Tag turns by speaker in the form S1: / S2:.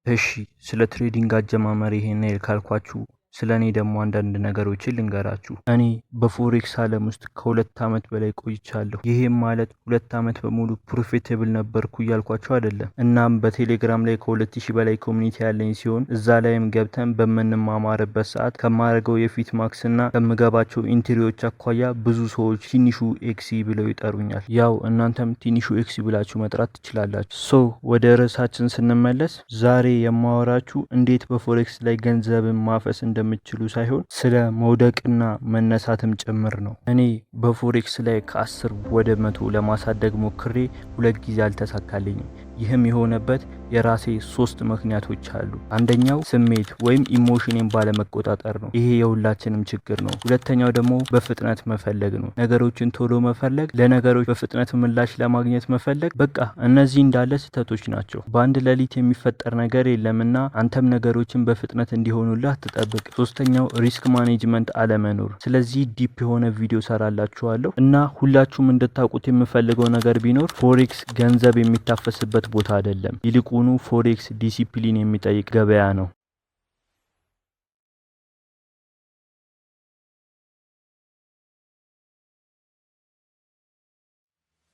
S1: እሺ ስለ ትሬዲንግ አጀማመር ይሄን ያህል ካልኳችሁ ስለኔ ደግሞ አንዳንድ ነገሮችን ልንገራችሁ። እኔ በፎሬክስ ዓለም ውስጥ ከ2 ዓመት በላይ ቆይቻለሁ። ይሄም ማለት 2 ዓመት በሙሉ ፕሮፊቴብል ነበርኩ እያልኳችሁ አይደለም። እናም በቴሌግራም ላይ ከ2000 በላይ ኮሚኒቲ ያለኝ ሲሆን እዛ ላይም ገብተን በምንማማርበት ሰዓት ከማረገው የፊት ማክስ እና ከምገባቸው ኢንትሪዎች አኳያ ብዙ ሰዎች ትንሹ ኤክሲ ብለው ይጠሩኛል። ያው እናንተም ትንሹ ኤክሲ ብላችሁ መጥራት ትችላላችሁ። ወደ ርዕሳችን ስንመለስ ዛሬ የማወራችሁ እንዴት በፎሬክስ ላይ ገንዘብን ማፈስ እንደምትችሉ ሳይሆን ስለ መውደቅና መነሳትም ጭምር ነው። እኔ በፎሬክስ ላይ ከ10 ወደ 100 ለማሳደግ ሞክሬ 2 ጊዜ አልተሳካልኝም። ይህም የሆነበት የራሴ 3 ምክንያቶች አሉ። አንደኛው ስሜት ወይም ኢሞሽንን ባለመቆጣጠር ነው። ይሄ የሁላችንም ችግር ነው። ሁለተኛው ደግሞ በፍጥነት መፈለግ ነው። ነገሮችን ቶሎ መፈለግ፣ ለነገሮች በፍጥነት ምላሽ ለማግኘት መፈለግ። በቃ እነዚህ እንዳለ ስህተቶች ናቸው። በአንድ ሌሊት የሚፈጠር ነገር የለምና አንተም ነገሮችን በፍጥነት እንዲሆኑልህ አትጠብቅ። ሶስተኛው ሪስክ ማኔጅመንት አለመኖር። ስለዚህ ዲፕ የሆነ ቪዲዮ ሰራላችኋለሁ እና ሁላችሁም እንድታውቁት የምፈልገው ነገር ቢኖር ፎሬክስ ገንዘብ የሚታፈስበት ቦታ አይደለም። ይልቁኑ ፎሬክስ ዲሲፕሊን የሚጠይቅ ገበያ ነው።